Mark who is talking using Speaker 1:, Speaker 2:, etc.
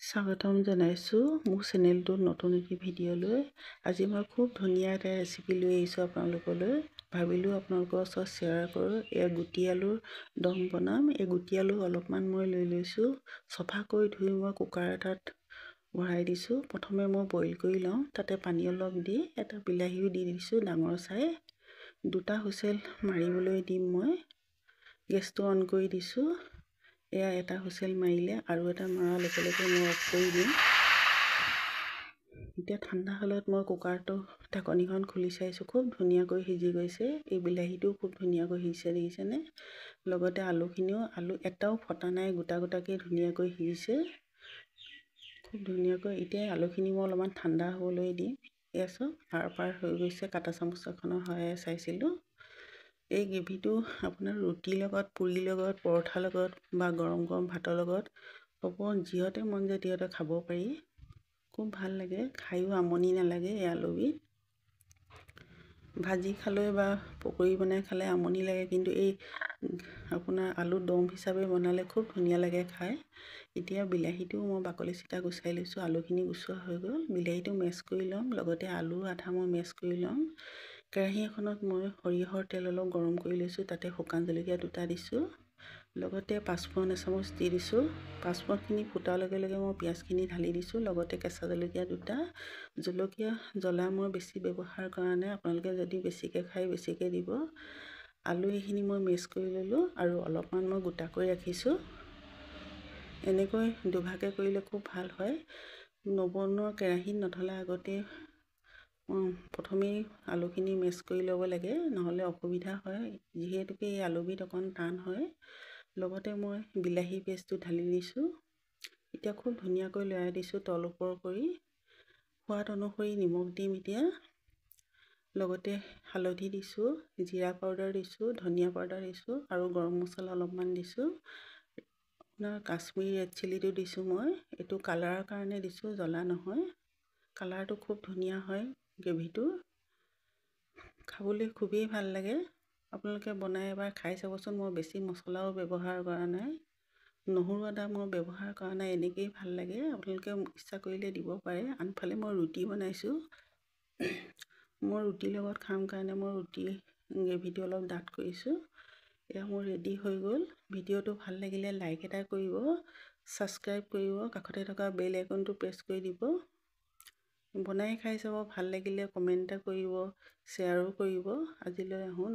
Speaker 1: স্বাগতম জনাইছোঁ মোৰ চেনেলটোত নতুন এটি ভিডিঅ' লৈ। আজি মই খুব ধুনীয়া এটা ৰেচিপি লৈ আহিছোঁ আপোনালোকলৈ। ভাবিলোঁ আপোনালোকৰ ওচৰত শ্বেয়াৰ কৰোঁ। এয়া গুটি আলুৰ দম বনাম। এই গুটি আলু অলপমান মই লৈ লৈছোঁ। চফা কৰি ধুই মই কুকাৰ এটাত ভৰাই দিছোঁ। প্ৰথমে মই বইল কৰি লওঁ। তাতে পানী অলপ দি এটা বিলাহীও দি দিছোঁ ডাঙৰ চাই। দুটা হুইচেল মাৰিবলৈ দিম মই। গেছটো অন কৰি দিছোঁ। এয়া এটা হুইচেল মাৰিলে আৰু এটা মৰাৰ লগে লগে মই অফ কৰি দিম। এতিয়া ঠাণ্ডা হ'লত মই কুকাৰটো ঢাকনিখন খুলি চাইছোঁ। খুব ধুনীয়াকৈ সিজি গৈছে। এই বিলাহীটোও খুব ধুনীয়াকৈ সিজিছে দেখিছেনে। লগতে আলু এটাও ফটা নাই, গোটা গোটাকৈ ধুনীয়াকৈ সিজিছে খুব ধুনীয়াকৈ। এতিয়া আলুখিনি মই অলপমান ঠাণ্ডা হ'বলৈ দিম। এয়া চব আৰ পাৰ হৈ গৈছে। কাটা চামুচ এখনৰ সহায়েৰে চাইছিলোঁ। এই গ্ৰেভিটো আপোনাৰ ৰুটিৰ লগত, পুৰিৰ লগত, পৰঠাৰ লগত বা গৰম গৰম ভাতৰ লগত হ'ব, যিহতে মন যায় তিহতে খাব পাৰি। খুব ভাল লাগে, খায়ো আমনি নালাগে। এই আলুবিধ ভাজি খালে বা পকৰি বনাই খালে আমনি লাগে, কিন্তু এই আপোনাৰ আলু দম হিচাপে বনালে খুব ধুনীয়া লাগে খাই। এতিয়া বিলাহীটো মই বাকলি চিটা গুচাই লৈছোঁ। আলুখিনি গুচোৱা হৈ গ'ল। বিলাহীটো মেছ কৰি ল'ম, লগতে আলু আধা মই মেছ কৰি ল'ম। কেৰাহী এখনত মই সৰিয়হৰ তেল অলপ গৰম কৰি লৈছোঁ। তাতে শুকান জলকীয়া দুটা দিছোঁ, লগতে পাঁচফোৰণ এচামুচ দি দিছোঁ। পাঁচফোৰণখিনি ফুটাৰ লগে লগে মই পিঁয়াজখিনি ঢালি দিছোঁ, লগতে কেঁচা জলকীয়া দুটা। জলকীয়া জ্বলা মই বেছি ব্যৱহাৰ কৰা নাই, আপোনালোকে যদি বেছিকৈ খায় বেছিকৈ দিব। আলু এইখিনি মই মেছ কৰি ল'লোঁ আৰু অলপমান মই গোটাকৈ ৰাখিছোঁ। এনেকৈ দুভাগে কৰিলে খুব ভাল হয়। নবনোৱা কেৰাহীত নথলা আগতে প্ৰথমেই আলুখিনি মেছ কৰি ল'ব লাগে, নহ'লে অসুবিধা হয়। যিহেতুকে এই আলুবিধ অকণ টান হয়। লগতে মই বিলাহী পেষ্টটো ঢালি দিছোঁ। এতিয়া খুব ধুনীয়াকৈ লৰাই দিছোঁ তল ওপৰ কৰি। সোৱাদ অনুসৰি নিমখ দিম এতিয়া। লগতে হালধি দিছোঁ, জিৰা পাউডাৰ দিছোঁ, ধনিয়া পাউডাৰ দিছোঁ আৰু গৰম মছলা অলপমান দিছোঁ। আপোনাৰ কাশ্মীৰী ৰেড চিলিটো দিছোঁ মই। এইটো কালাৰৰ কাৰণে দিছোঁ, জ্বলা নহয়। কালাৰটো খুব ধুনীয়া হয় গ্ৰেভিটো। খাবলৈ খুবেই ভাল লাগে। আপোনালোকে বনাই এবাৰ খাই চাবচোন। মই বেছি মছলাও ব্যৱহাৰ কৰা নাই, নহৰু আদা মই ব্যৱহাৰ কৰা নাই। এনেকৈয়ে ভাল লাগে। আপোনালোকে ইচ্ছা কৰিলে দিব পাৰে। আনফালে মই ৰুটি বনাইছোঁ। মই ৰুটিৰ লগত খাম কাৰণে মই ৰুটি গ্ৰেভিটো অলপ ডাঠ কৰিছোঁ। এয়া মোৰ ৰেডি হৈ গ'ল। ভিডিঅ'টো ভাল লাগিলে লাইক এটা কৰিব, ছাবস্ক্ৰাইব কৰিব, কাষতে থকা বেল আইকনটো প্ৰেছ কৰি দিব। বনাই খাই চাব, ভাল লাগিলে কমেণ্ট এটা কৰিব, শ্বেয়াৰো কৰিব। আজিলৈ আহোঁ।